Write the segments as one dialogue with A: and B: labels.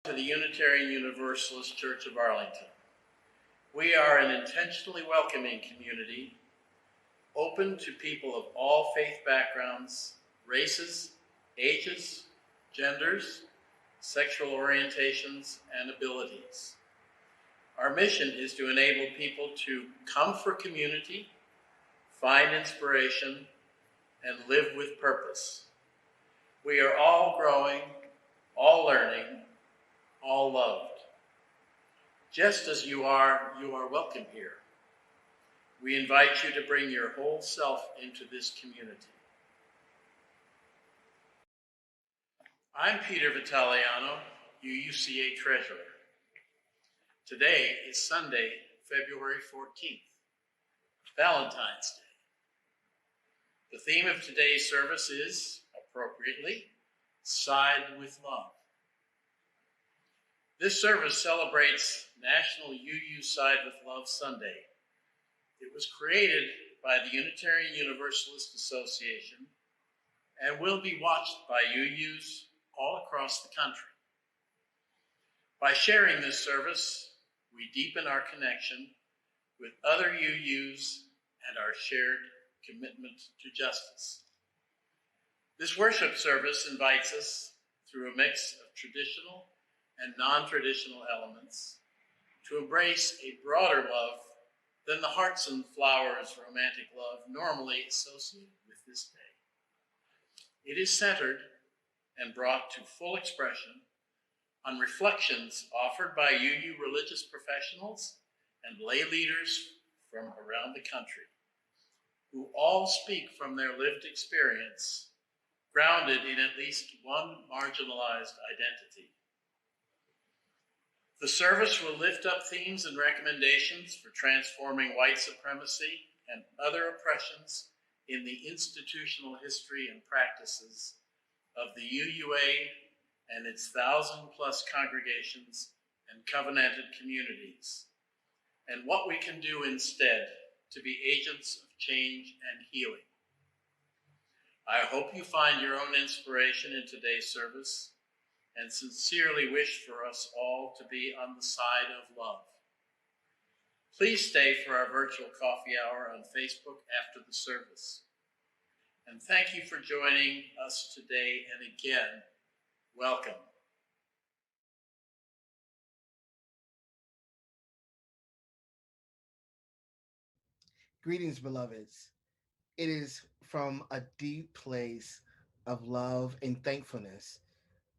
A: To the Unitarian Universalist Church of Arlington. We are an intentionally welcoming community, open to people of all faith backgrounds, races, ages, genders, sexual orientations, and abilities. Our mission is to enable people to come for community, find inspiration, and live with purpose. We are all growing, all learning, all loved. Just as you are welcome here. We invite you to bring your whole self into this community. I'm Peter Vitaliano, UUCA Treasurer. Today is Sunday, February 14th, Valentine's Day. The theme of today's service is, appropriately, Side with Love. This service celebrates National UU Side with Love Sunday. It was created by the Unitarian Universalist Association and will be watched by UUs all across the country. By sharing this service, we deepen our connection with other UUs and our shared commitment to justice. This worship service invites us, through a mix of traditional and non-traditional elements, to embrace a broader love than the hearts and flowers romantic love normally associated with this day. It is centered and brought to full expression on reflections offered by UU religious professionals and lay leaders from around the country, who all speak from their lived experience, grounded in at least one marginalized identity. The service will lift up themes and recommendations for transforming white supremacy and other oppressions in the institutional history and practices of the UUA and its 1,000+ congregations and covenanted communities, and what we can do instead to be agents of change and healing. I hope you find your own inspiration in today's service and sincerely wish for us all to be on the side of love. Please stay for our virtual coffee hour on Facebook after the service. And thank you for joining us today, and again, welcome.
B: Greetings, beloveds. It is from a deep place of love and thankfulness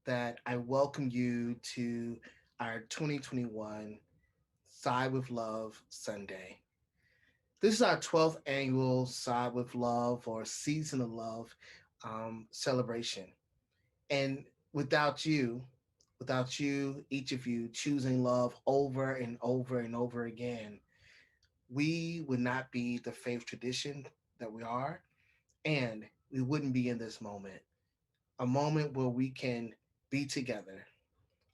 B: that I welcome you to our 2021 Side with Love Sunday. This is our 12th annual Side with Love or Season of Love celebration. And without you, each of you choosing love over and over and over again, we would not be the faith tradition that we are, and we wouldn't be in this moment. A moment where we can be together,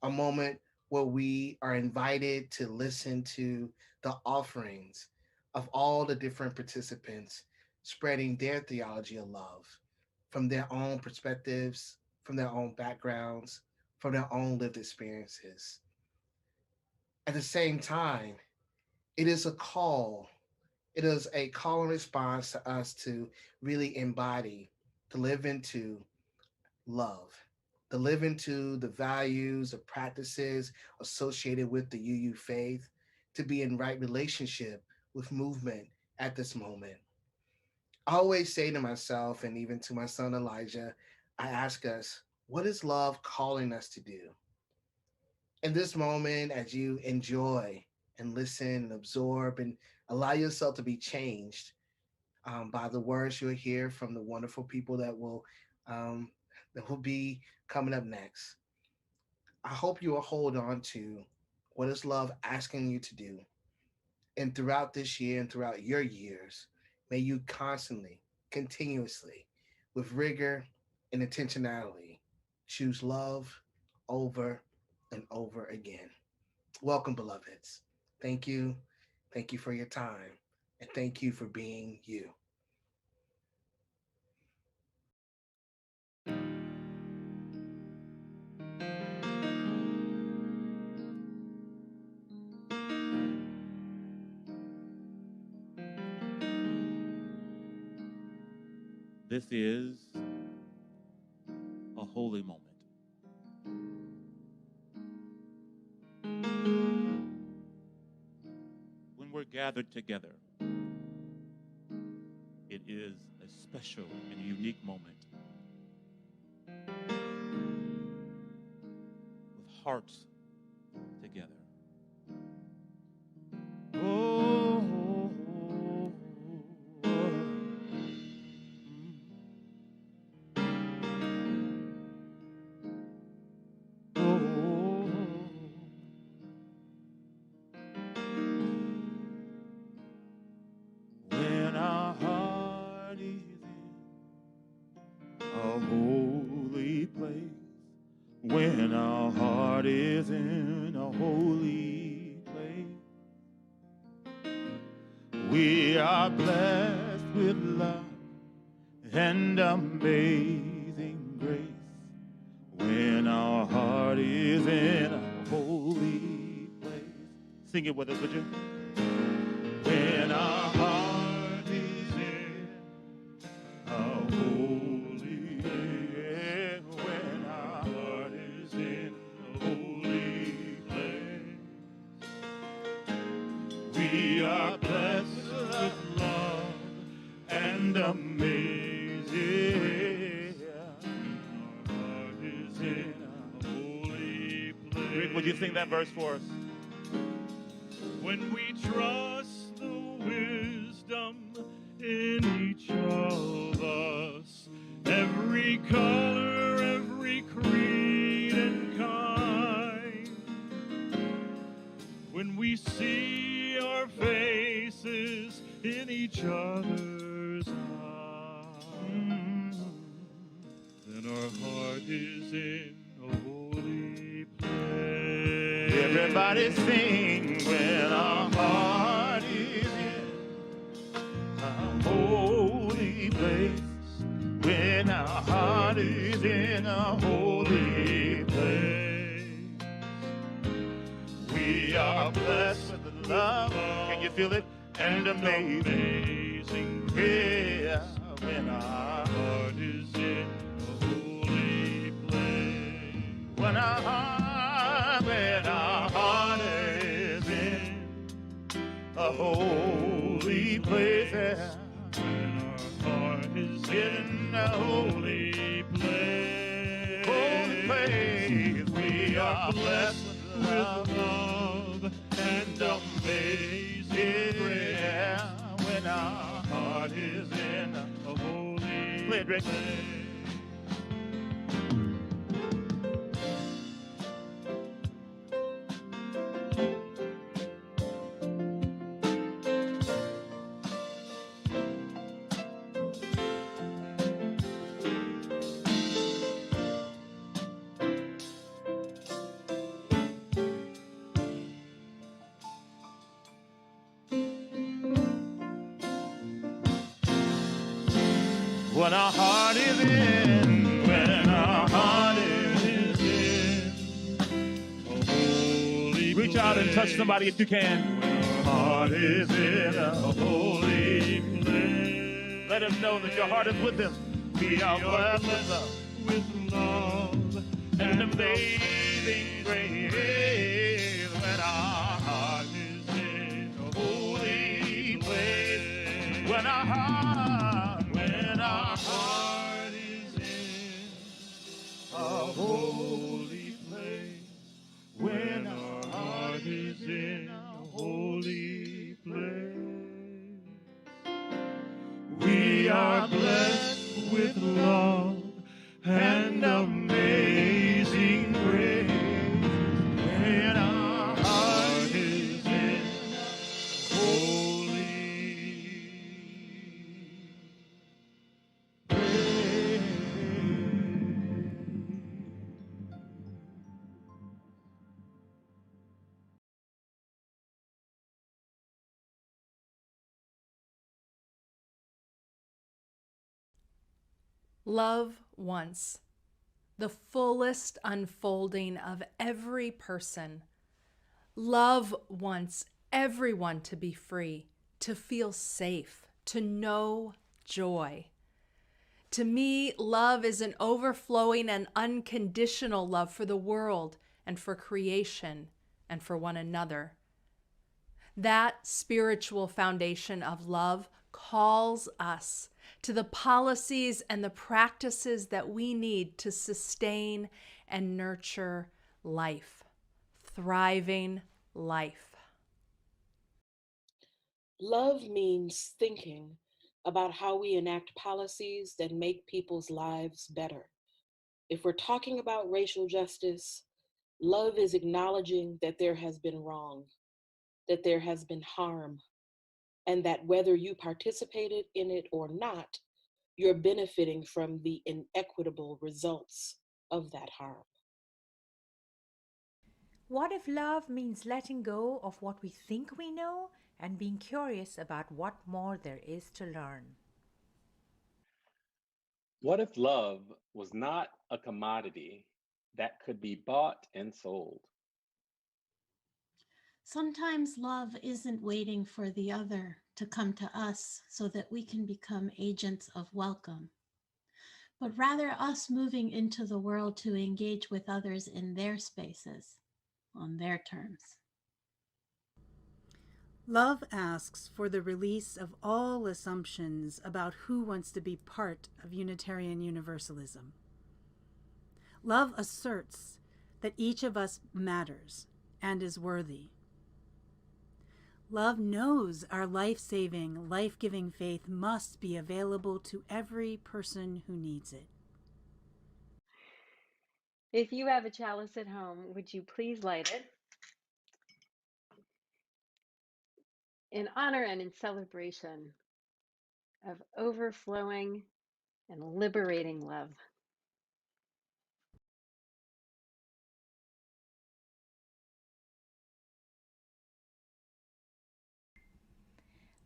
B: a moment where we are invited to listen to the offerings of all the different participants spreading their theology of love from their own perspectives, from their own backgrounds, from their own lived experiences. At the same time, it is a call. It is a call and response to us to really embody, to live into love, to live into the values, the practices associated with the UU faith, to be in right relationship with movement at this moment. I always say to myself and even to my son Elijah, I ask us, what is love calling us to do? In this moment, as you enjoy and listen and absorb and allow yourself to be changed by the words you'll hear from the wonderful people um, that will be coming up next. I hope you will hold on to what is love asking you to do. And throughout this year and throughout your years, may you constantly, continuously, with rigor and intentionality, choose love over and over again. Welcome, beloveds. Thank you. Thank you for your time. And thank you for being you.
C: This is a holy moment. When we're gathered together, it is a special and unique moment with hearts together. Oh, when our heart is in a holy place, when our heart is in a holy place, we are blessed with love and amazing grace. When our heart is in a holy place. Sing it with us, would you? When our heart is in a holy place. When our heart is in a holy place. We are blessed with love and amazing. Rick, would you sing that verse for us?
D: When we trust the wisdom in each of us, every color, every creed and kind, when we see our faces in each other's eyes, then our heart is in a holy place.
C: Everybody sing when our heart is in a holy place. When our heart is in a holy place. We are blessed with love. Can you feel it? And amazing. Yeah, when our heart is in a holy place. When our heart is in a holy place. Yeah.
D: When our heart is in a holy place.
C: Holy place. We are blessed with
D: love and amazing grace.
C: Yeah, when our heart is in a
D: holy
C: place. When our heart is in, when our heart is in a holy place. Reach out and touch somebody if you can.
D: When our heart is in a holy place.
C: Let them know that your heart is with them. We are blessed
D: with love
C: and amazing grace. When our heart
D: is in a
C: holy place. When our heart
D: is in a holy place. When our heart is in a holy place. We are blessed with love and amazing grace. When our heart is in a holy
E: Love once, the fullest unfolding of every person. Love wants everyone to be free, to feel safe, to know joy. To me, love is an overflowing and unconditional love for the world and for creation and for one another. That spiritual foundation of love calls us to the policies and the practices that we need to sustain and nurture life, thriving life.
F: Love means thinking about how we enact policies that make people's lives better. If we're talking about racial justice, love is acknowledging that there has been wrong, that there has been harm, and that whether you participated in it or not, you're benefiting from the inequitable results of that harm.
G: What if love means letting go of what we think we know and being curious about what more there is to learn?
H: What if love was not a commodity that could be bought and sold?
I: Sometimes love isn't waiting for the other to come to us so that we can become agents of welcome, but rather us moving into the world to engage with others in their spaces, on their terms.
J: Love asks for the release of all assumptions about who wants to be part of Unitarian Universalism. Love asserts that each of us matters and is worthy. Love knows our life-saving, life-giving faith must be available to every person who needs it.
K: If you have a chalice at home, would you please light it in honor and in celebration of overflowing and liberating love?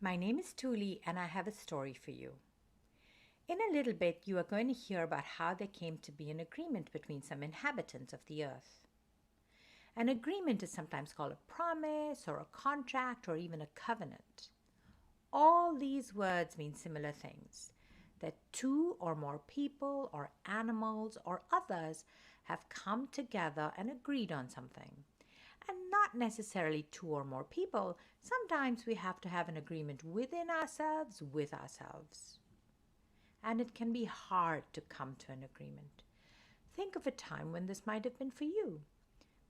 G: My name is Tuli, and I have a story for you. In a little bit, you are going to hear about how there came to be an agreement between some inhabitants of the earth. An agreement is sometimes called a promise or a contract or even a covenant. All these words mean similar things, that two or more people or animals or others have come together and agreed on something. And not necessarily two or more people. Sometimes we have to have an agreement within ourselves, with ourselves. And it can be hard to come to an agreement. Think of a time when this might have been for you.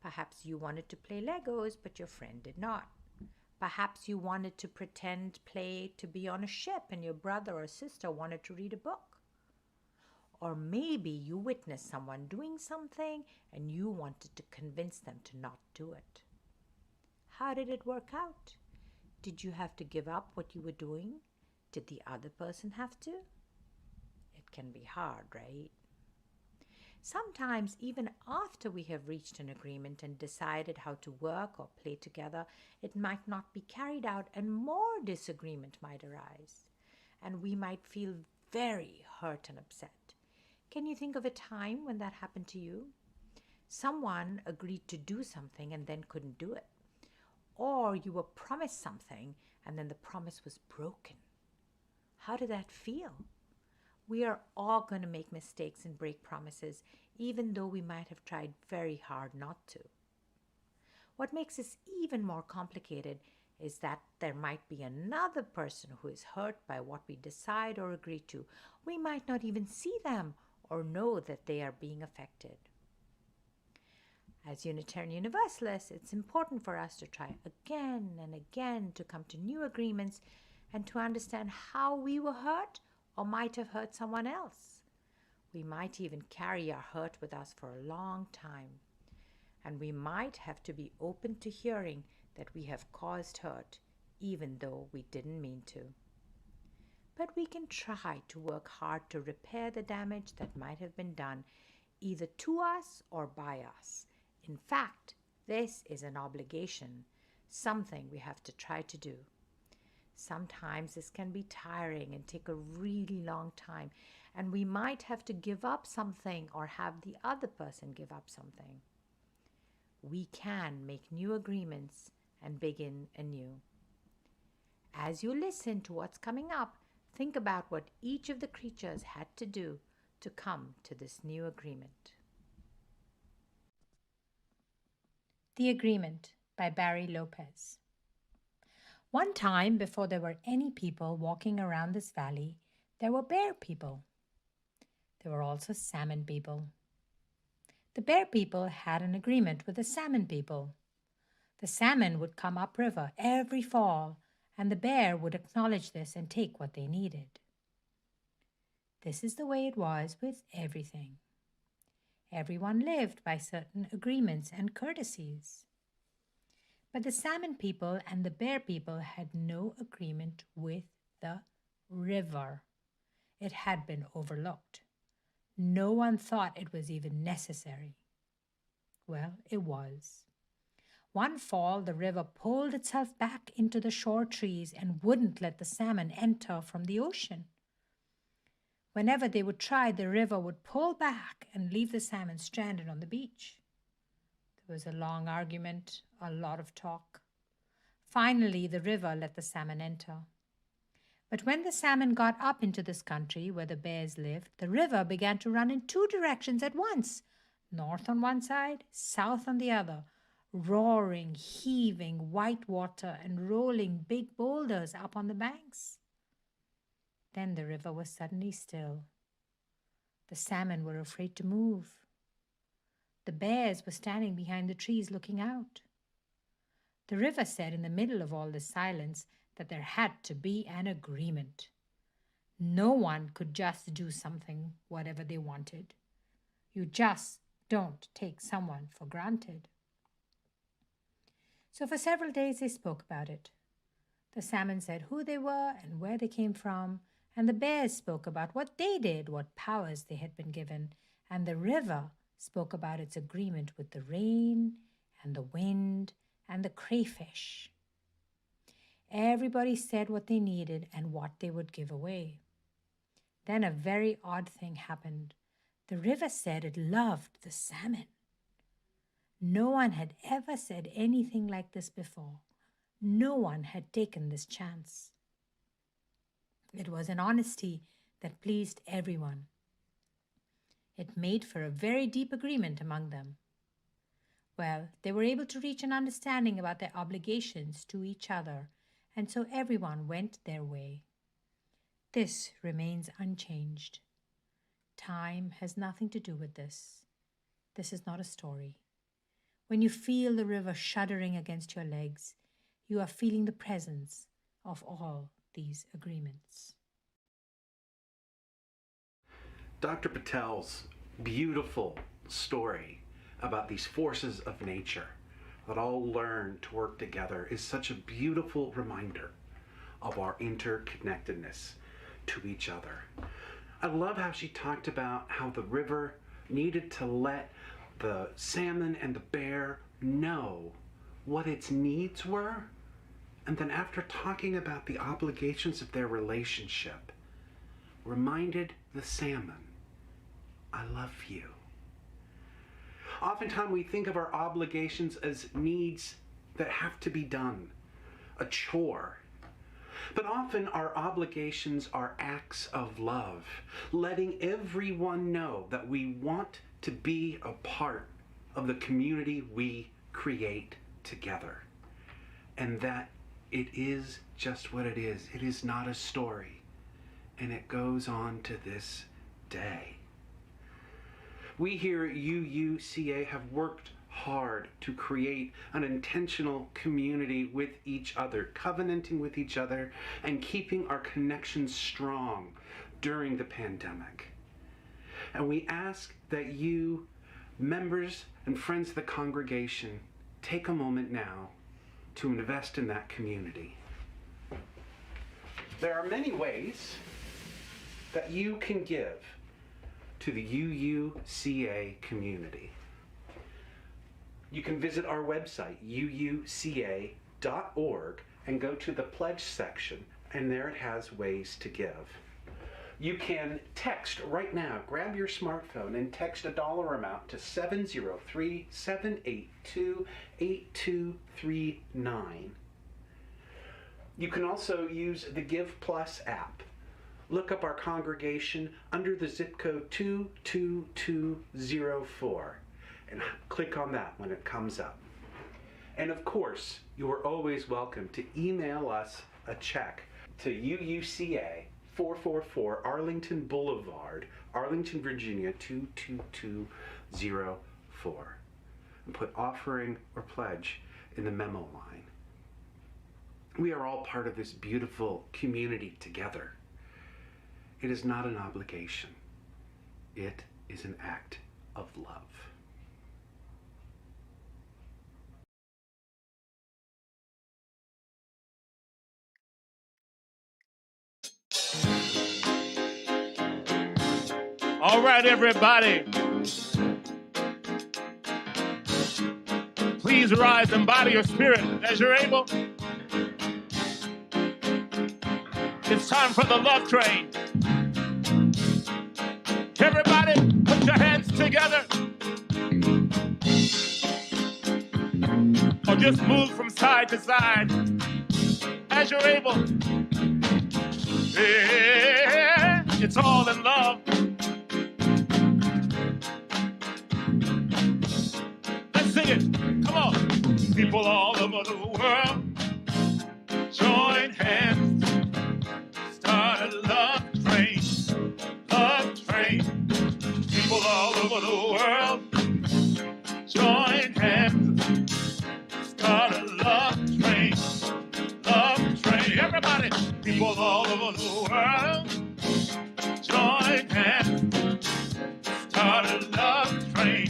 G: Perhaps you wanted to play Legos, but your friend did not. Perhaps you wanted to pretend play to be on a ship and your brother or sister wanted to read a book. Or maybe you witnessed someone doing something and you wanted to convince them to not do it. How did it work out? Did you have to give up what you were doing? Did the other person have to? It can be hard, right? Sometimes, even after we have reached an agreement and decided how to work or play together, it might not be carried out and more disagreement might arise. And we might feel very hurt and upset. Can you think of a time when that happened to you? Someone agreed to do something and then couldn't do it. Or you were promised something and then the promise was broken. How did that feel? We are all going to make mistakes and break promises, even though we might have tried very hard not to. What makes this even more complicated is that there might be another person who is hurt by what we decide or agree to. We might not even see them or know that they are being affected. As Unitarian Universalists, it's important for us to try again and again to come to new agreements and to understand how we were hurt or might have hurt someone else. We might even carry our hurt with us for a long time. And we might have to be open to hearing that we have caused hurt, even though we didn't mean to. But we can try to work hard to repair the damage that might have been done, either to us or by us. In fact, this is an obligation, something we have to try to do. Sometimes this can be tiring and take a really long time, and we might have to give up something or have the other person give up something. We can make new agreements and begin anew. As you listen to what's coming up, think about what each of the creatures had to do to come to this new agreement. The Agreement by Barry Lopez. One time, before there were any people walking around this valley, there were bear people. There were also salmon people. The bear people had an agreement with the salmon people. The salmon would come upriver every fall, and the bear would acknowledge this and take what they needed. This is the way it was with everything. Everyone lived by certain agreements and courtesies. But the salmon people and the bear people had no agreement with the river. It had been overlooked. No one thought it was even necessary. Well, it was. One fall, the river pulled itself back into the shore trees and wouldn't let the salmon enter from the ocean. Whenever they would try, the river would pull back and leave the salmon stranded on the beach. There was a long argument, a lot of talk. Finally, the river let the salmon enter. But when the salmon got up into this country where the bears lived, the river began to run in two directions at once, north on one side, south on the other, roaring, heaving white water and rolling big boulders up on the banks. Then the river was suddenly still. The salmon were afraid to move. The bears were standing behind the trees looking out. The river said in the middle of all this silence that there had to be an agreement. No one could just do something, whatever they wanted. You just don't take someone for granted. So for several days they spoke about it. The salmon said who they were and where they came from, and the bears spoke about what they did, what powers they had been given, and the river spoke about its agreement with the rain and the wind and the crayfish. Everybody said what they needed and what they would give away. Then a very odd thing happened. The river said it loved the salmon. No one had ever said anything like this before. No one had taken this chance. It was an honesty that pleased everyone. It made for a very deep agreement among them. Well, they were able to reach an understanding about their obligations to each other, and so everyone went their way. This remains unchanged. Time has nothing to do with this. This is not a story. When you feel the river shuddering against your legs, you are feeling the presence of all these agreements.
L: Dr. Patel's beautiful story about these forces of nature that all learn to work together is such a beautiful reminder of our interconnectedness to each other. I love how she talked about how the river needed to let the salmon and the bear know what its needs were, and then after talking about the obligations of their relationship, reminded the salmon, I love you. Oftentimes we think of our obligations as needs that have to be done, a chore. But often our obligations are acts of love, letting everyone know that we want to be a part of the community we create together. And that it is just what it is. It is not a story. And it goes on to this day. We here at UUCA have worked hard to create an intentional community with each other, covenanting with each other, and keeping our connections strong during the pandemic. And we ask that you, members and friends of the congregation, take a moment now to invest in that community. There are many ways that you can give to the UUCA community. You can visit our website, uuca.org, and go to the pledge section, and there it has ways to give. You can text right now, grab your smartphone and text a dollar amount to 703-782-8239. You can also use the Give Plus app look up our congregation under the zip code 22204 and click on that when it comes up. And of course, you are always welcome to email us a check to UUCA 444 Arlington Boulevard, Arlington, Virginia 22204. And put offering or pledge in the memo line. We are all part of this beautiful community together. It is not an obligation. It is an act of love.
C: All right, everybody. Please rise and body your spirit as you're able. It's time for the love train. Everybody, put your hands together. Or just move from side to side as you're able. Yeah, it's all in love. Let's sing it. Come on. People all over the world, join hands. Start a love train. Love train. People all over the world, join hands. Start a love train. Love train. Everybody. People all over the world, join hands. Start a love train.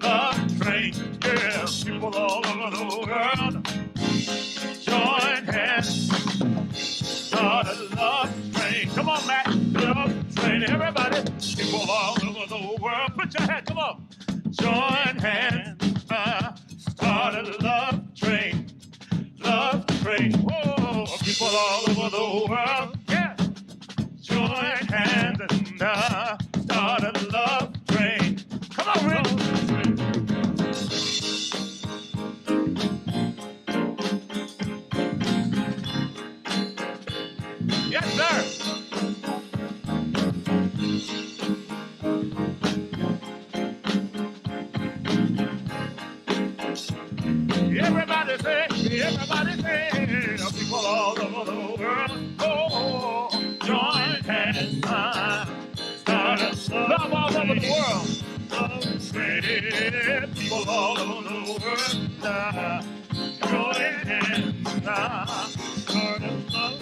C: Love train. Yeah. People all over the world, join hands. Start a love train. Come on, Matt. Love train. Everybody. People all over the world. Put your hand. Come on. Join hands. Start a love train. Love train. Whoa. People all over the world. Yeah. Join hands and start a love train. Come on, Rick. Yes, sir. Everybody say, people all over the world, oh, join hands, start a love all over the world. People all over the world, join hands, start a love.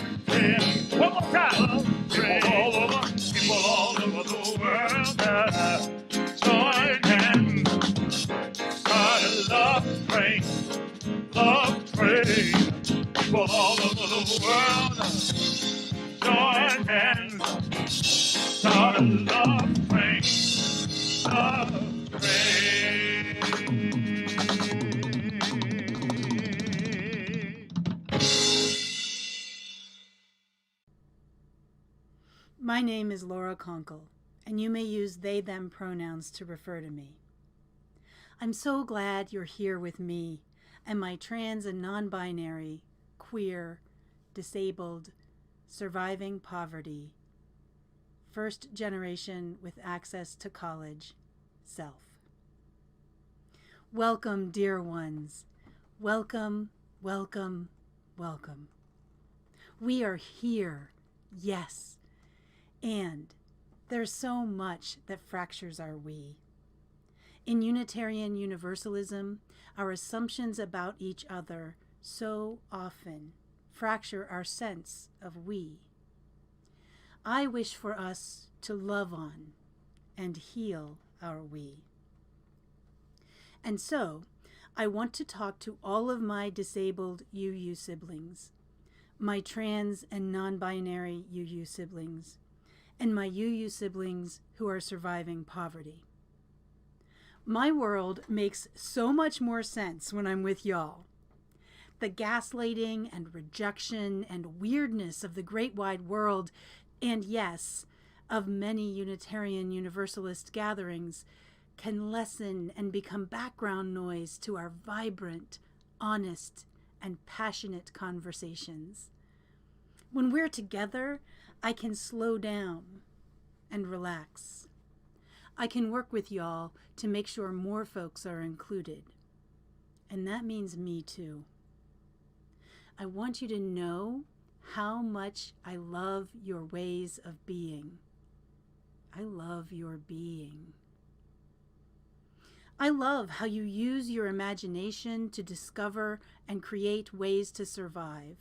C: One more time. People all over the world, join hands, start a love train. Love train. People all over the world, join hands, start a love train. Love train.
J: My name is Laura Conkle, and you may use they, them pronouns to refer to me. I'm so glad you're here with me and my trans and non-binary, queer, disabled, surviving poverty, first generation with access to college, self. Welcome, dear ones. Welcome, welcome, welcome. We are here, yes. And there's so much that fractures our we. In Unitarian Universalism, our assumptions about each other so often fracture our sense of we. I wish for us to love on and heal our we. And so, I want to talk to all of my disabled UU siblings, my trans and non-binary UU siblings, and my UU siblings who are surviving poverty. My world makes so much more sense when I'm with y'all. The gaslighting and rejection and weirdness of the great wide world, and yes, of many Unitarian Universalist gatherings, can lessen and become background noise to our vibrant, honest, and passionate conversations. When we're together, I can slow down and relax. I can work with y'all to make sure more folks are included. And that means me too. I want you to know how much I love your ways of being. I love your being. I love how you use your imagination to discover and create ways to survive.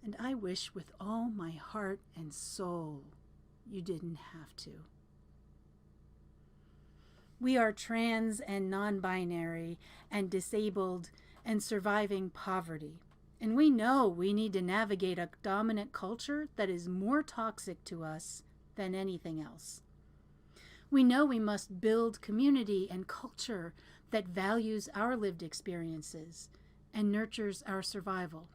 J: And I wish with all my heart and soul you didn't have to. We are trans and non-binary and disabled and surviving poverty. And we know we need to navigate a dominant culture that is more toxic to us than anything else. We know we must build community and culture that values our lived experiences and nurtures our survival.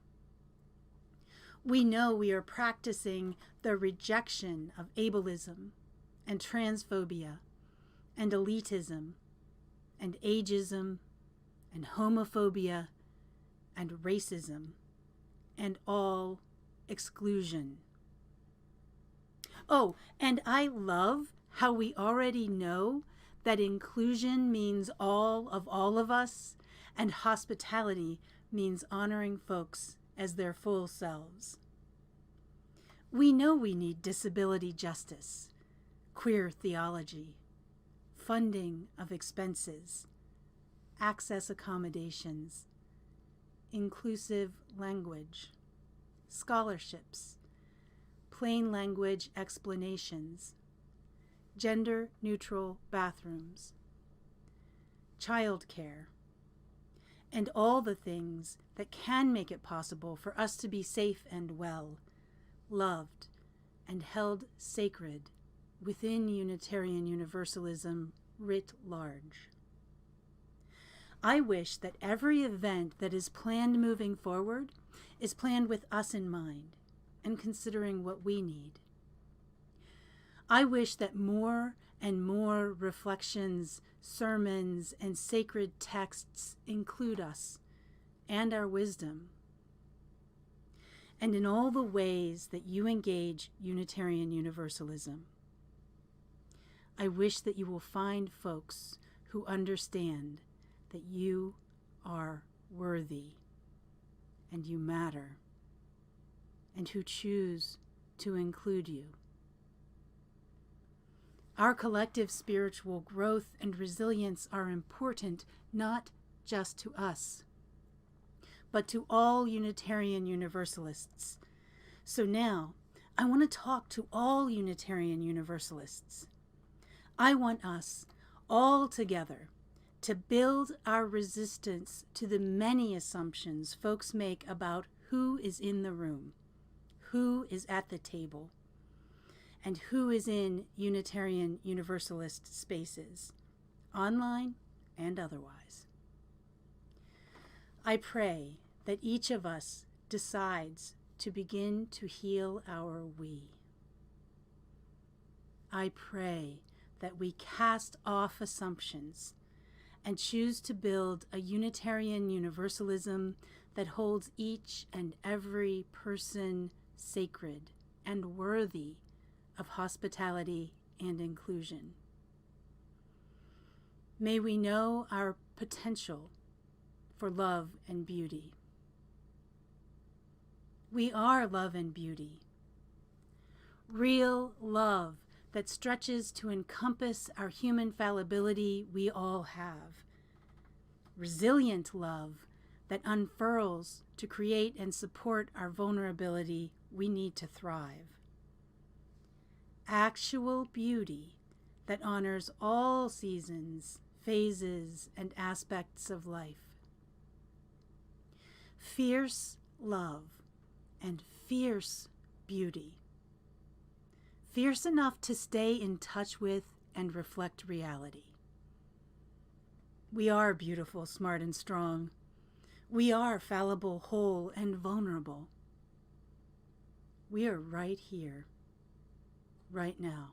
J: We know we are practicing the rejection of ableism and transphobia and elitism and ageism and homophobia and racism and all exclusion. Oh, and I love how we already know that inclusion means all of us, and hospitality means honoring folks as their full selves. We know we need disability justice, queer theology, funding of expenses, access accommodations, inclusive language, scholarships, plain language explanations, gender-neutral bathrooms, childcare, and all the things that can make it possible for us to be safe and well, loved, and held sacred within Unitarian Universalism writ large. I wish that every event that is planned moving forward is planned with us in mind and considering what we need. I wish that more and more reflections, sermons, and sacred texts include us and our wisdom, and in all the ways that you engage Unitarian Universalism. I wish that you will find folks who understand that you are worthy and you matter, and who choose to include you. Our collective spiritual growth and resilience are important not just to us, but to all Unitarian Universalists. So now, I want to talk to all Unitarian Universalists. I want us all together to build our resistance to the many assumptions folks make about who is in the room, who is at the table, and who is in Unitarian Universalist spaces, online and otherwise. I pray that each of us decides to begin to heal our we. I pray that we cast off assumptions and choose to build a Unitarian Universalism that holds each and every person sacred and worthy of hospitality and inclusion. May we know our potential for love and beauty. We are love and beauty. Real love that stretches to encompass our human fallibility we all have. Resilient love that unfurls to create and support our vulnerability we need to thrive. Actual beauty that honors all seasons, phases, and aspects of life. Fierce love and fierce beauty. Fierce enough to stay in touch with and reflect reality. We are beautiful, smart, and strong. We are fallible, whole, and vulnerable. We are right here, right now.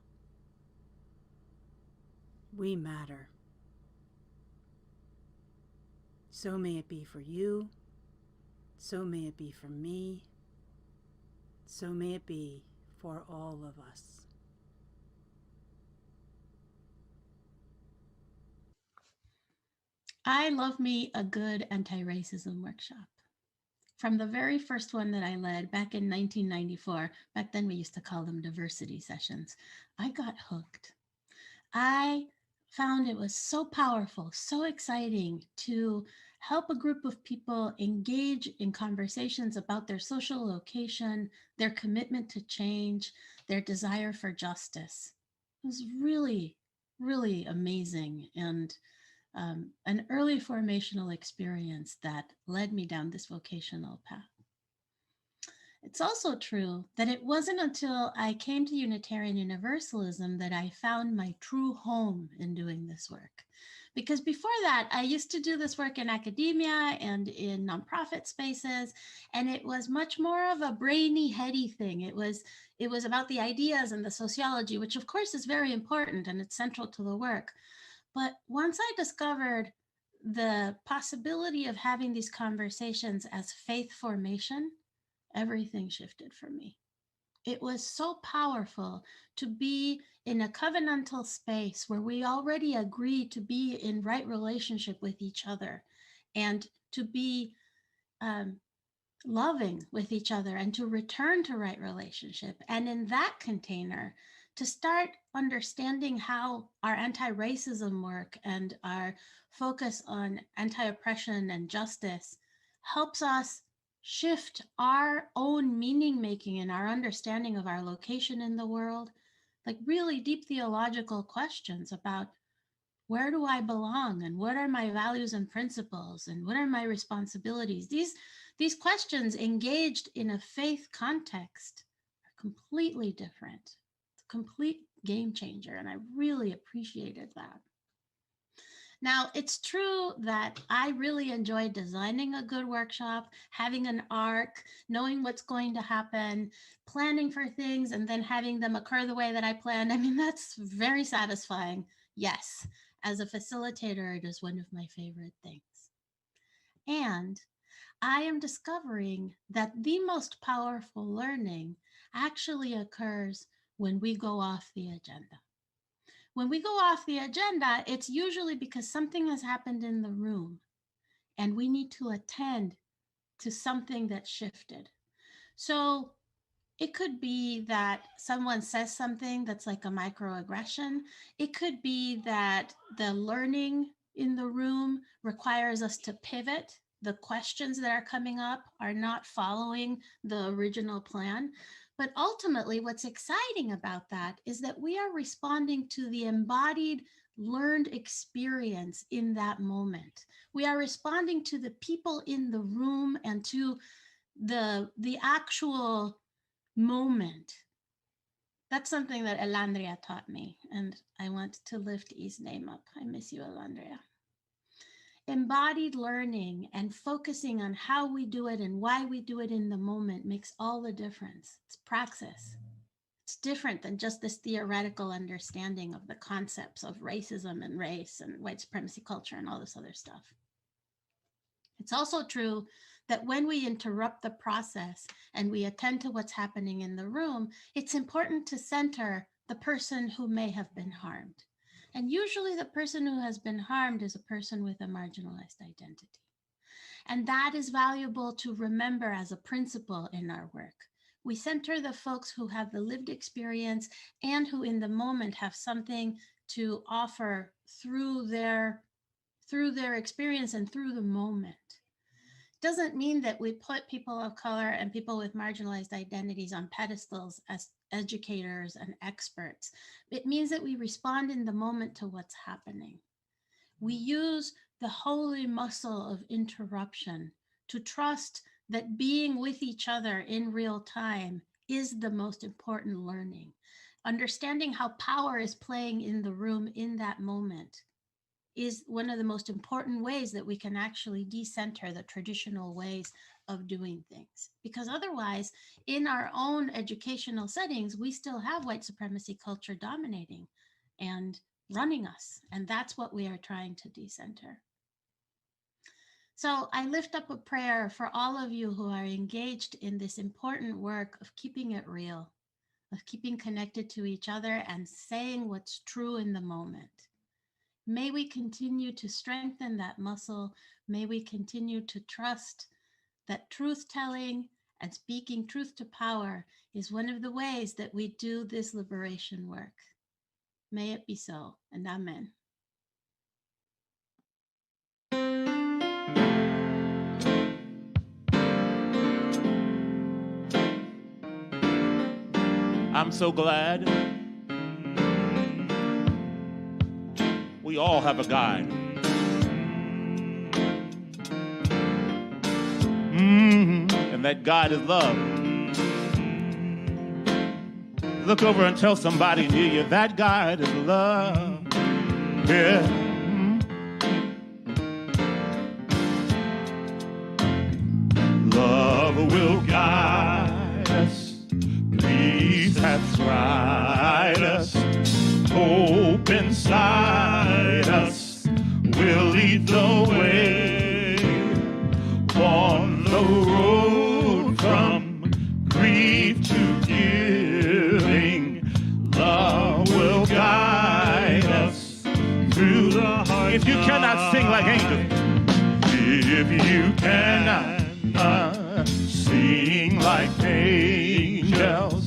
J: We matter. So may it be for you. So may it be for me. So may it be for all of us.
I: I love me a good anti-racism workshop. From the very first one that I led back in 1994, back then we used to call them diversity sessions, I got hooked. I found it was so powerful, so exciting to help a group of people engage in conversations about their social location, their commitment to change, their desire for justice. It was really, really amazing and an early formational experience that led me down this vocational path. It's also true that it wasn't until I came to Unitarian Universalism that I found my true home in doing this work. Because before that, I used to do this work in academia and in nonprofit spaces, and it was much more of a brainy, heady thing. It was about the ideas and the sociology, which of course is very important and it's central to the work. But once I discovered the possibility of having these conversations as faith formation, everything shifted for me. It was so powerful to be in a covenantal space where we already agree to be in right relationship with each other and to be loving with each other and to return to right relationship. And in that container, to start understanding how our anti-racism work and our focus on anti-oppression and justice helps us shift our own meaning making and our understanding of our location in the world, like really deep theological questions about where do I belong and what are my values and principles and what are my responsibilities? These questions engaged in a faith context are completely different. It's a complete game changer, and I really appreciated that. Now, it's true that I really enjoy designing a good workshop, having an arc, knowing what's going to happen, planning for things, and then having them occur the way that I planned. I mean, that's very satisfying. Yes, as a facilitator, it is one of my favorite things. And I am discovering that the most powerful learning actually occurs when we go off the agenda. When we go off the agenda, it's usually because something has happened in the room and we need to attend to something that shifted. So it could be that someone says something that's like a microaggression. It could be that the learning in the room requires us to pivot. The questions that are coming up are not following the original plan. But ultimately, what's exciting about that is that we are responding to the embodied learned experience in that moment. We are responding to the people in the room and to the actual moment. That's something that Elandria taught me, and I want to lift E's name up. I miss you, Elandria. Embodied learning and focusing on how we do it and why we do it in the moment makes all the difference. It's praxis. It's different than just this theoretical understanding of the concepts of racism and race and white supremacy culture and all this other stuff. It's also true that when we interrupt the process and we attend to what's happening in the room, it's important to center the person who may have been harmed. And usually the person who has been harmed is a person with a marginalized identity. And that is valuable to remember as a principle in our work. We center the folks who have the lived experience and who in the moment have something to offer through their experience and through the moment. Doesn't mean that we put people of color and people with marginalized identities on pedestals as educators and experts. It means that we respond in the moment to what's happening. We use the holy muscle of interruption to trust that being with each other in real time is the most important learning. Understanding how power is playing in the room in that moment is one of the most important ways that we can actually decenter the traditional ways of doing things. Because otherwise, in our own educational settings, we still have white supremacy culture dominating and running us. And that's what we are trying to decenter. So I lift up a prayer for all of you who are engaged in this important work of keeping it real, of keeping connected to each other and saying what's true in the moment. May we continue to strengthen that muscle. May we continue to trust that truth telling and speaking truth to power is one of the ways that we do this liberation work. May it be so, and amen.
C: I'm so glad we all have a guide. And that guide is love. Look over and tell somebody near you, that guide is love. Yeah. Love will guide us. Peace hath tried us. Hope inside us will lead the way on the road from grief to giving. Love will guide us through the heart. If you cannot sing like angels, if you cannot sing like angels,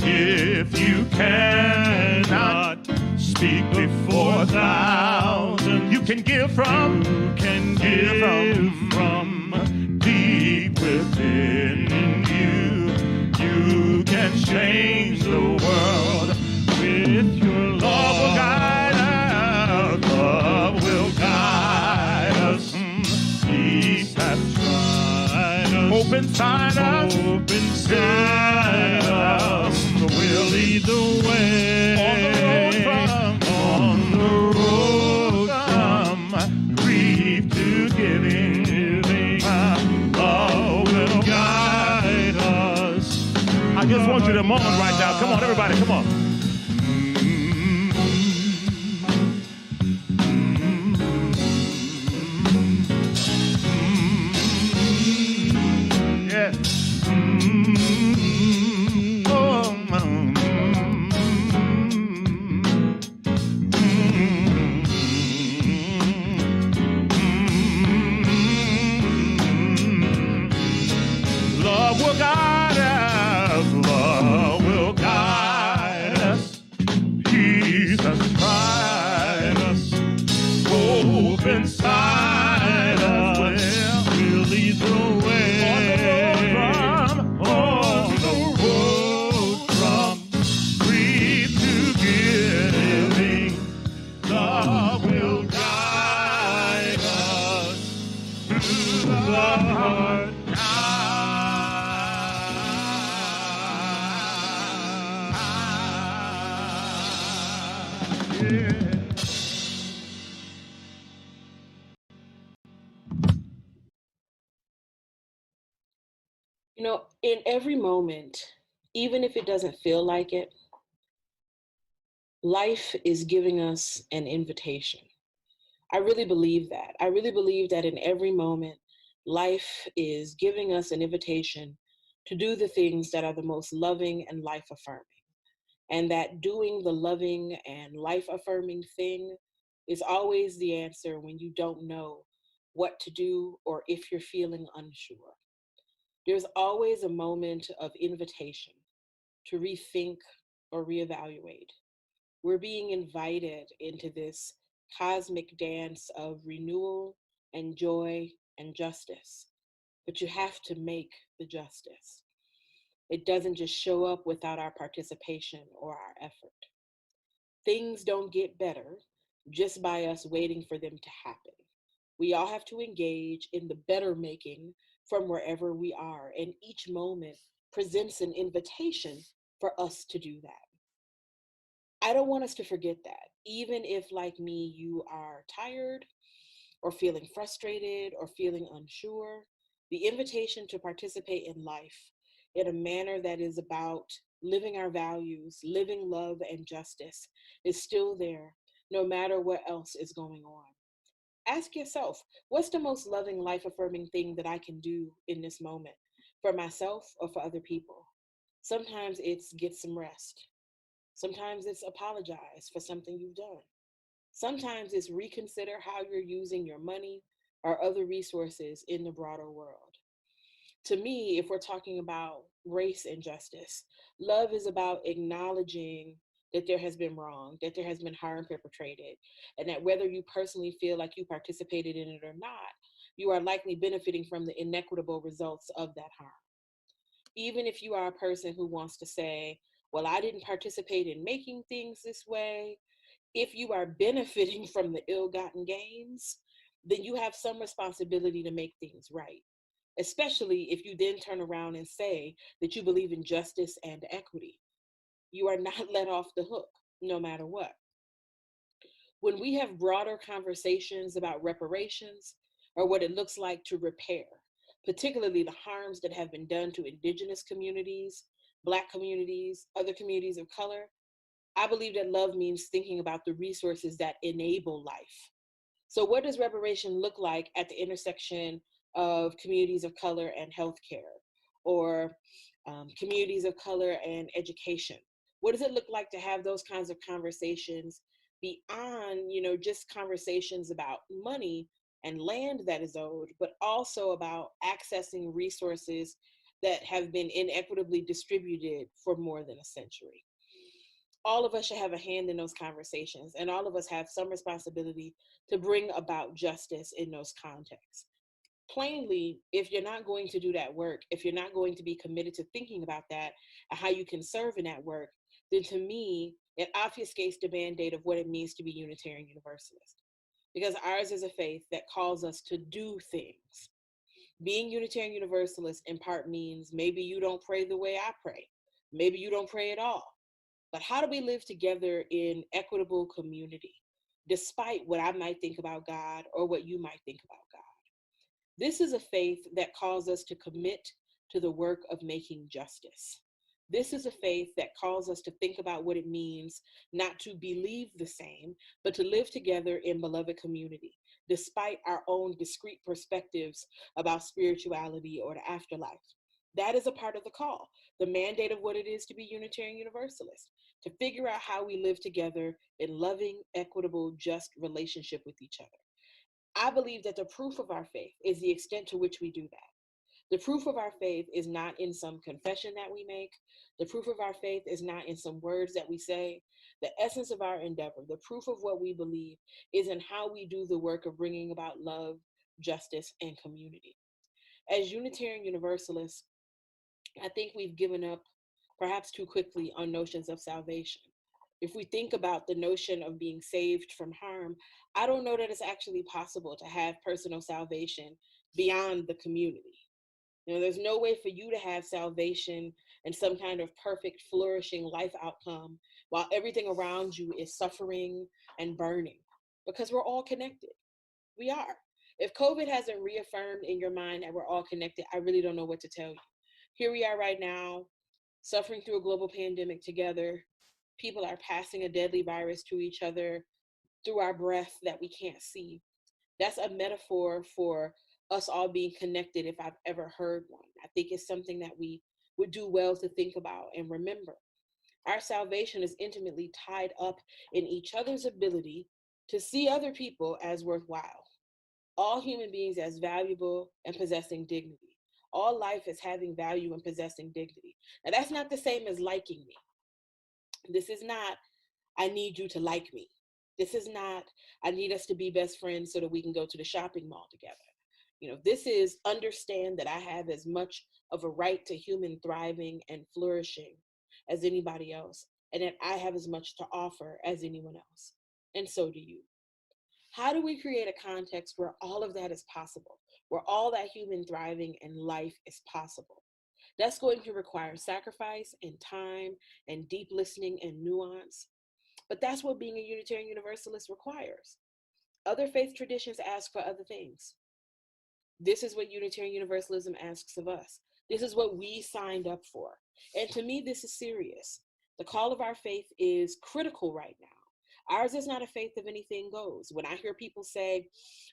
C: if you cannot speak before thousands, you can give from, from deep within you. You can change the world with your love. Love will guide us. Love will guide us. Peace hath tried us. Hope inside us. Hope inside us. We'll lead the way. On the road from grief to giving. Love will guide us. I just want you to moan right now. Come on, everybody, come on. Yeah. Love will guide us. Love will guide us. Jesus tried us. Hope inside us. We'll lead the way. On the road from grief to giving. Love will guide us through the heart.
F: You know, in every moment, even if it doesn't feel like it, life is giving us an invitation. I really believe that. I really believe that in every moment, life is giving us an invitation to do the things that are the most loving and life affirming. And that doing the loving and life affirming thing is always the answer when you don't know what to do or if you're feeling unsure. There's always a moment of invitation to rethink or reevaluate. We're being invited into this cosmic dance of renewal and joy and justice, but you have to make the justice. It doesn't just show up without our participation or our effort. Things don't get better just by us waiting for them to happen. We all have to engage in the better making from wherever we are, and each moment presents an invitation for us to do that. I don't want us to forget that, even if, like me, you are tired or feeling frustrated or feeling unsure, the invitation to participate in life in a manner that is about living our values, living love and justice is still there, no matter what else is going on. Ask yourself, what's the most loving, life affirming thing that I can do in this moment for myself or for other people? Sometimes it's get some rest. Sometimes it's apologize for something you've done. Sometimes it's reconsider how you're using your money or other resources in the broader world. To me, if we're talking about race injustice, love is about acknowledging that there has been wrong, that there has been harm perpetrated, and that whether you personally feel like you participated in it or not, you are likely benefiting from the inequitable results of that harm. Even if you are a person who wants to say, well, I didn't participate in making things this way, if you are benefiting from the ill-gotten gains, then you have some responsibility to make things right, especially if you then turn around and say that you believe in justice and equity. You are not let off the hook, no matter what. When we have broader conversations about reparations or what it looks like to repair, particularly the harms that have been done to Indigenous communities, Black communities, other communities of color, I believe that love means thinking about the resources that enable life. So what does reparation look like at the intersection of communities of color and healthcare, or communities of color and education? What does it look like to have those kinds of conversations beyond, just conversations about money and land that is owed, but also about accessing resources that have been inequitably distributed for more than a century? All of us should have a hand in those conversations, and all of us have some responsibility to bring about justice in those contexts. Plainly, if you're not going to do that work, if you're not going to be committed to thinking about that and how you can serve in that work, then to me, it obfuscates the mandate of what it means to be Unitarian Universalist. Because ours is a faith that calls us to do things. Being Unitarian Universalist in part means maybe you don't pray the way I pray. Maybe you don't pray at all. But how do we live together in equitable community, despite what I might think about God or what you might think about God? This is a faith that calls us to commit to the work of making justice. This is a faith that calls us to think about what it means not to believe the same, but to live together in beloved community, despite our own discrete perspectives about spirituality or the afterlife. That is a part of the call, the mandate of what it is to be Unitarian Universalist, to figure out how we live together in loving, equitable, just relationship with each other. I believe that the proof of our faith is the extent to which we do that. The proof of our faith is not in some confession that we make. The proof of our faith is not in some words that we say. The essence of our endeavor, the proof of what we believe, is in how we do the work of bringing about love, justice, and community. As Unitarian Universalists, I think we've given up perhaps too quickly on notions of salvation. If we think about the notion of being saved from harm, I don't know that it's actually possible to have personal salvation beyond the community. There's no way for you to have salvation and some kind of perfect, flourishing life outcome while everything around you is suffering and burning, because we're all connected. We are. If COVID hasn't reaffirmed in your mind that we're all connected, I really don't know what to tell you. Here we are right now, suffering through a global pandemic together. People are passing a deadly virus to each other through our breath that we can't see. That's a metaphor for us all being connected, if I've ever heard one. I think it's something that we would do well to think about and remember. Our salvation is intimately tied up in each other's ability to see other people as worthwhile, all human beings as valuable and possessing dignity, all life as having value and possessing dignity. Now, that's not the same as liking me. This is not, I need you to like me. This is not, I need us to be best friends so that we can go to the shopping mall together. This is understand that I have as much of a right to human thriving and flourishing as anybody else, and that I have as much to offer as anyone else. And so do you. How do we create a context where all of that is possible, where all that human thriving and life is possible? That's going to require sacrifice and time and deep listening and nuance. But that's what being a Unitarian Universalist requires. Other faith traditions ask for other things. This is what Unitarian Universalism asks of us. This is what we signed up for. And to me, this is serious. The call of our faith is critical right now. Ours is not a faith of anything goes. When I hear people say,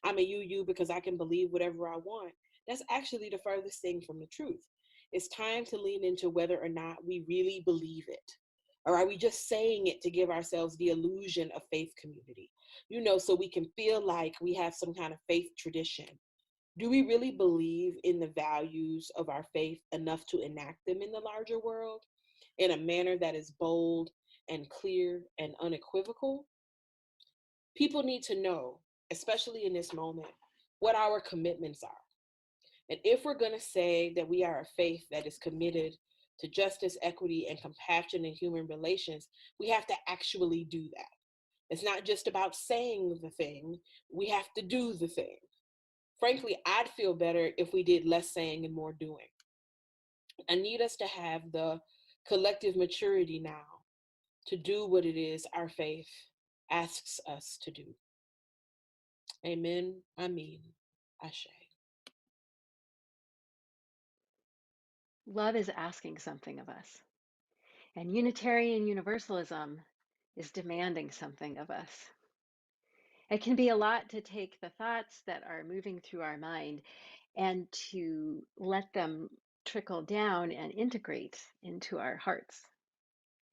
F: I'm a UU because I can believe whatever I want, that's actually the furthest thing from the truth. It's time to lean into whether or not we really believe it. Or are we just saying it to give ourselves the illusion of faith community? So we can feel like we have some kind of faith tradition. Do we really believe in the values of our faith enough to enact them in the larger world in a manner that is bold and clear and unequivocal? People need to know, especially in this moment, what our commitments are. And if we're going to say that we are a faith that is committed to justice, equity, and compassion in human relations, we have to actually do that. It's not just about saying the thing, we have to do the thing. Frankly, I'd feel better if we did less saying and more doing. I need us to have the collective maturity now to do what it is our faith asks us to do. Amen. Amen. Ashe.
K: Love is asking something of us, and Unitarian Universalism is demanding something of us. It can be a lot to take the thoughts that are moving through our mind and to let them trickle down and integrate into our hearts,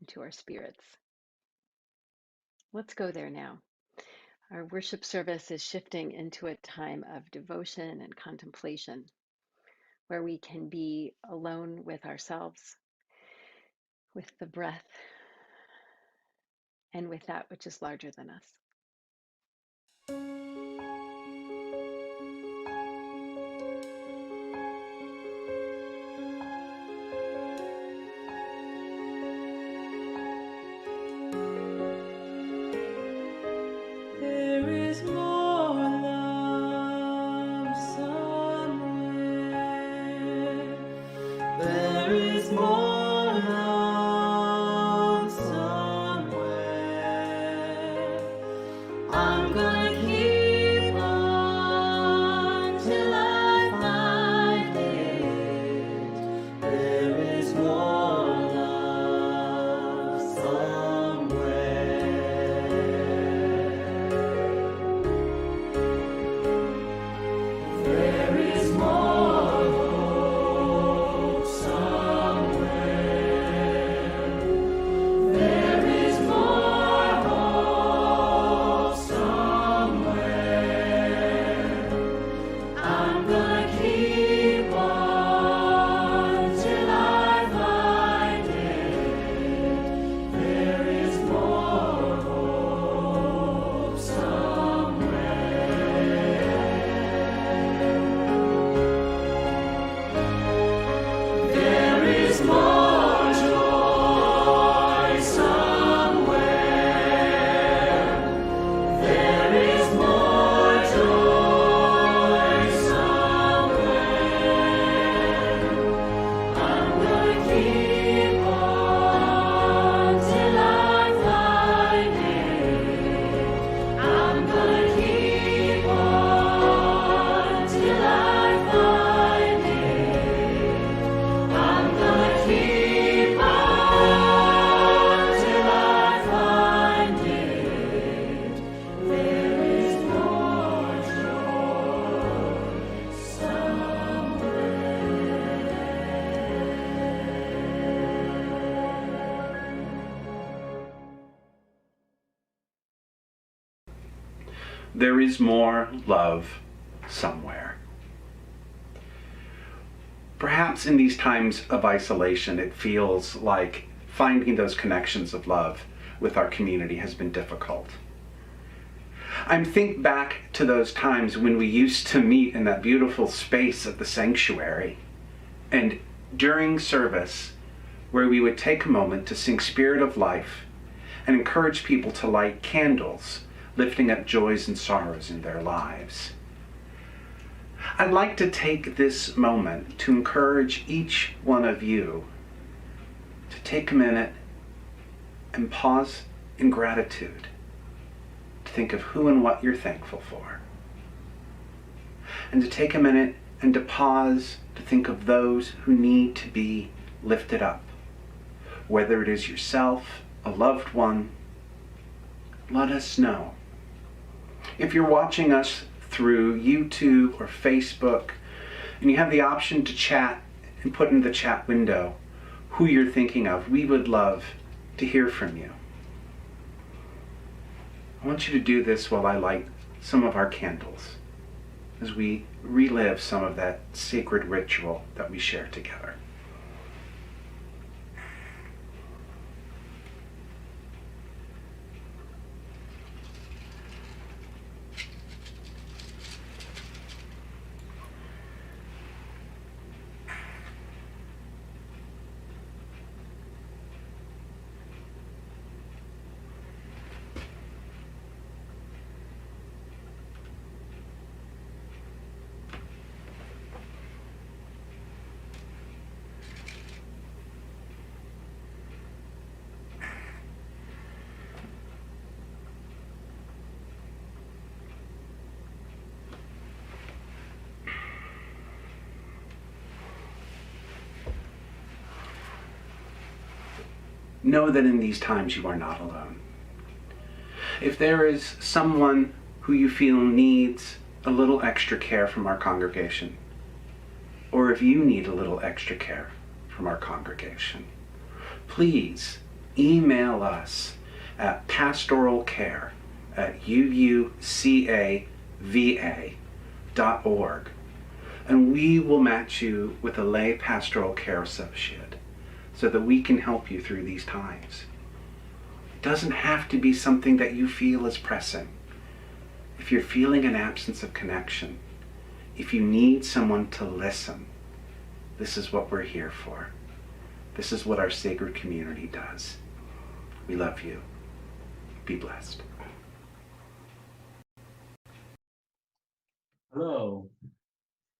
K: into our spirits. Let's go there now. Our worship service is shifting into a time of devotion and contemplation, where we can be alone with ourselves, with the breath, and with that which is larger than us.
D: There is more love somewhere. There is more love somewhere. I'm gonna keep on till I find it. There is more love somewhere. There is more hope somewhere. There is more hope somewhere. I'm gonna keep on till I find it. There is more hope somewhere. There is more joy somewhere. There is more joy somewhere. I'm gonna keep on till I find it. I'm gonna keep on till I find it. I'm gonna keep on till I find it. There is more joy
L: There is more love somewhere. Perhaps in these times of isolation, it feels like finding those connections of love with our community has been difficult. I think back to those times when we used to meet in that beautiful space of the sanctuary, and during service, where we would take a moment to sing Spirit of Life and encourage people to light candles, lifting up joys and sorrows in their lives. I'd like to take this moment to encourage each one of you to take a minute and pause in gratitude to think of who and what you're thankful for. And to take a minute and to pause to think of those who need to be lifted up, whether it is yourself, a loved one, let us know. If you're watching us through YouTube or Facebook and you have the option to chat and put in the chat window who you're thinking of, we would love to hear from you. I want you to do this while I light some of our candles as we relive some of that sacred ritual that we share together. Know that in these times you are not alone. If there is someone who you feel needs a little extra care from our congregation, or if you need a little extra care from our congregation, please email us at pastoralcare@uucava.org, and we will match you with a lay pastoral care associate so that we can help you through these times. It doesn't have to be something that you feel is pressing. If you're feeling an absence of connection, if you need someone to listen, this is what we're here for. This is what our sacred community does. We love you. Be blessed.
M: Hello,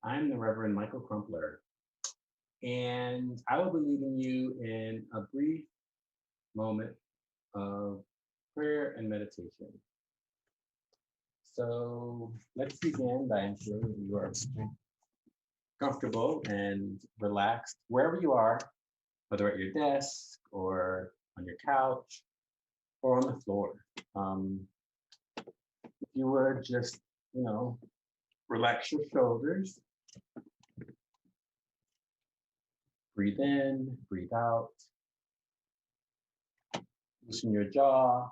M: I'm the Reverend Michael Crumpler, and I will be leading you in a brief moment of prayer and meditation. So let's begin by ensuring that you are comfortable and relaxed wherever you are, whether at your desk or on your couch or on the floor. If you would just, relax your shoulders. Breathe in, breathe out. Loosen your jaw.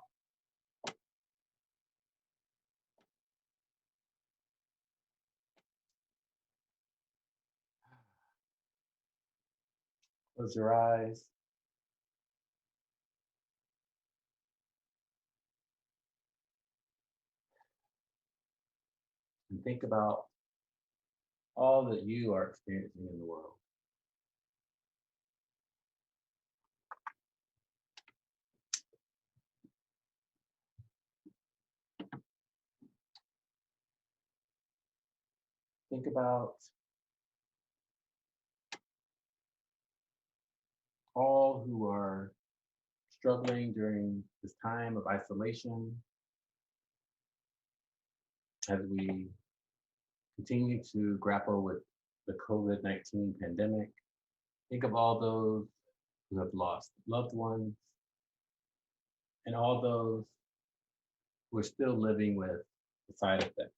M: Close your eyes. And think about all that you are experiencing in the world. Think about all who are struggling during this time of isolation as we continue to grapple with the COVID-19 pandemic. Think of all those who have lost loved ones and all those who are still living with the side effects.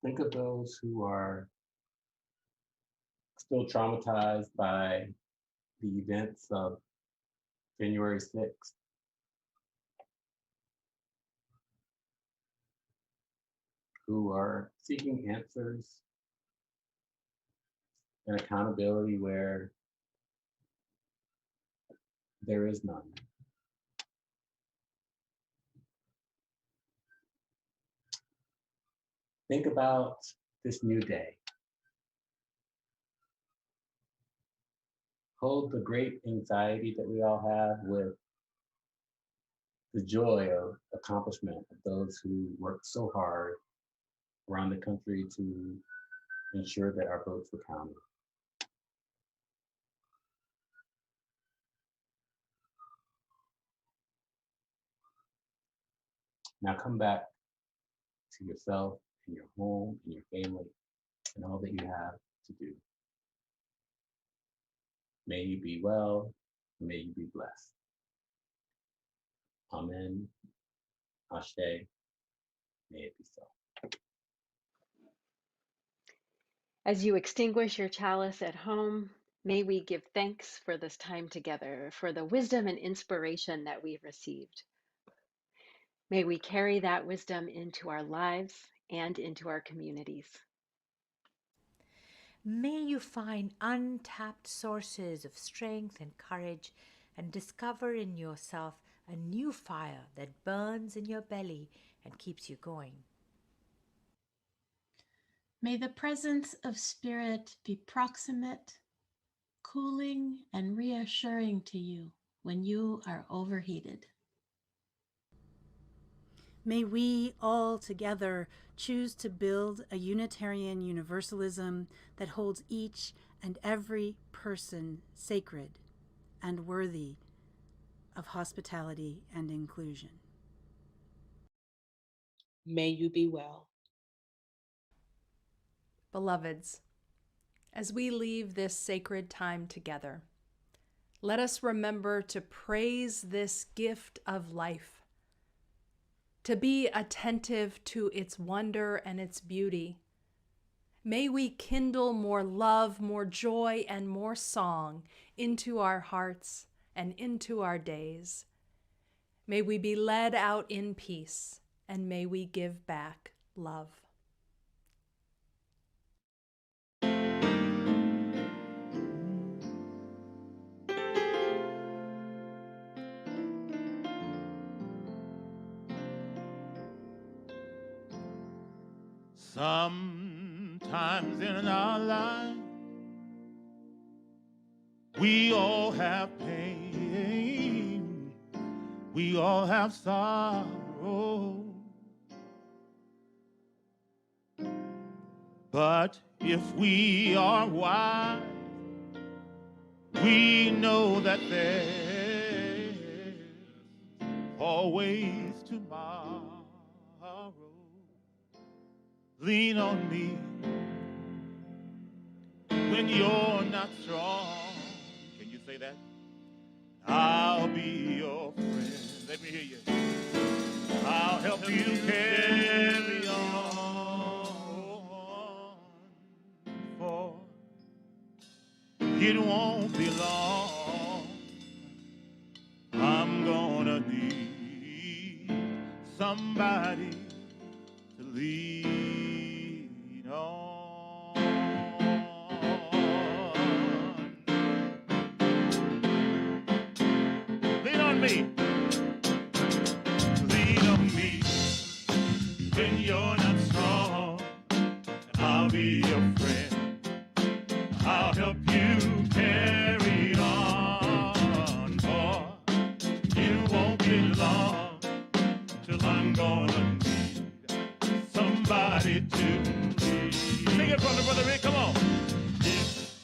M: Think of those who are still traumatized by the events of January 6th. Who are seeking answers and accountability where there is none. Think about this new day. Hold the great anxiety that we all have with the joy of accomplishment of those who worked so hard around the country to ensure that our votes were counted. Now come back to yourself and your home and your family and all that you have to do. May you be well, may you be blessed. Amen. Ashe. May it be so.
K: As you extinguish your chalice at home, may we give thanks for this time together, for the wisdom and inspiration that we've received. May we carry that wisdom into our lives and into our communities.
G: May you find untapped sources of strength and courage and discover in yourself a new fire that burns in your belly and keeps you going.
I: May the presence of spirit be proximate, cooling, and reassuring to you when you are overheated.
J: May we all together choose to build a Unitarian Universalism that holds each and every person sacred and worthy of hospitality and inclusion.
F: May you be well.
E: Beloveds, as we leave this sacred time together, let us remember to praise this gift of life, to be attentive to its wonder and its beauty. May we kindle more love, more joy, and more song into our hearts and into our days. May we be led out in peace, and may we give back love.
C: Sometimes in our life, we all have pain, we all have sorrow. But if we are wise, we know that there's always tomorrow. Lean on me when you're not strong. Can you say that? I'll be your friend. Let me hear you. I'll help you carry on, for it won't be long. I'm gonna need somebody to lean on. Lean on me. Lean on me when you're not strong. I'll be your friend. I'll help you carry on. For it won't be long till I'm gonna need somebody to lead. Sing it, brother Rick, come on. If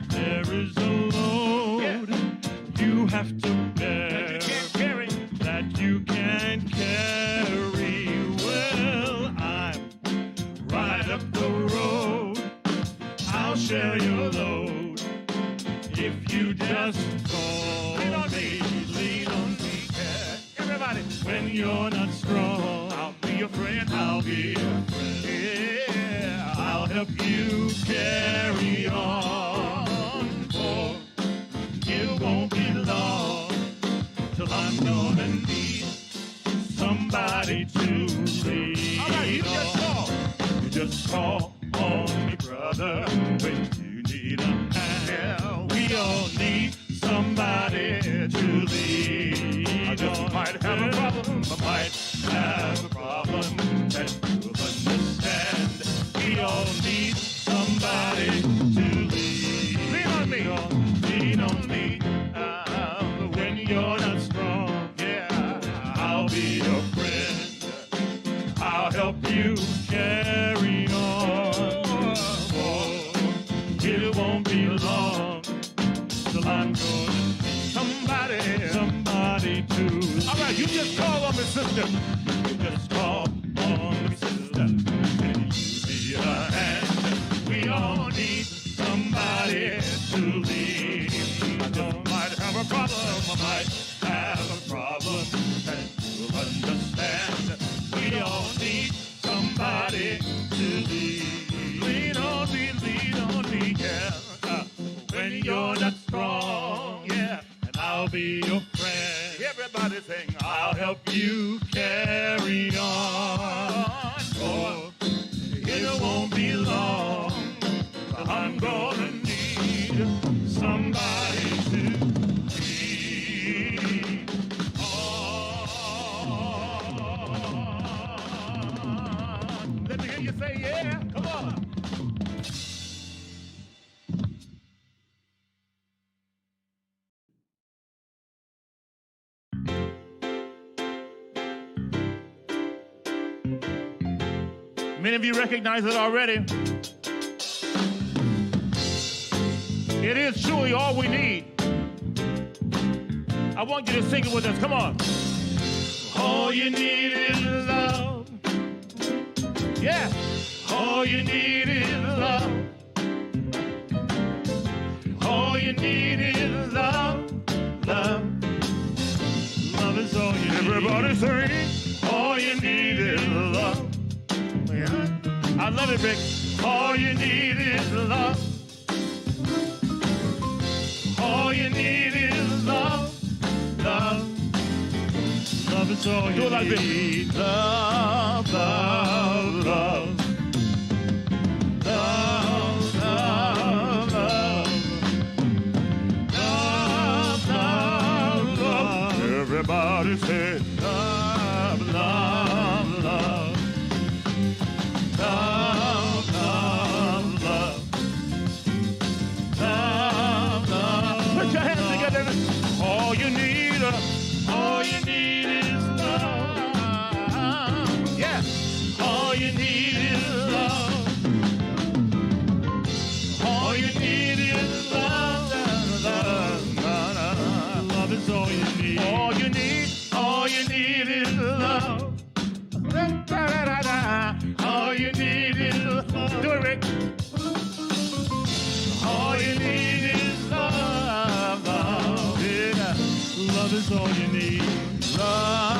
C: there is a load you have to bear that you can't carry, well, I'm right up the road. I'll share your load if you just call me. Lean on me, yeah. Everybody. When you're not strong, I'll be your friend. I'll be your friend. Yeah, I'll help you carry on. For it won't be long till I'm gonna need somebody to lean on. All right, you just call. You just call on me, brother, when you need a hand. Yeah, we all need somebody to lean on. I just might have a problem, I might have a problem that you'll understand. We all need somebody to lean on me. Lean on me when you're not strong. Yeah, I'll be your friend. I'll help you carry on. For it won't be long till I'm gonna need somebody to. All right, you just call on me, sister. You just call on me, sister.
D: leave. I just might have a problem, I might have a problem that you'll understand. We all need somebody to lead. Lean on me, yeah. When you're not strong, yeah, and I'll be your friend. Everybody sing, I'll help you carry on. For it won't be long, I'm gonna need somebody to lean on. Let me hear you say, yeah, come on. Many of you recognize it already. It is truly all we need. I want you to sing it with us. Come on. All you need is love. Yeah. All you need is love. All you need is love. Love. Love is all you need. Everybody sing. All you need is love. I love it, Rick. All you need is love. All you need is love. Love. Love is all you need. Love, love, love. Love, love, love. Love, love, love. Everybody say love, love, love. Love, love, love. Love, love. Put your hands together. All you need is love. Yeah. All you need is love. All you need is love. Love, love, love. Love is all you need. All you need is love. All you need is love. Do it, Rick. All you need is love. Love. Yeah. Love is all you need. Love.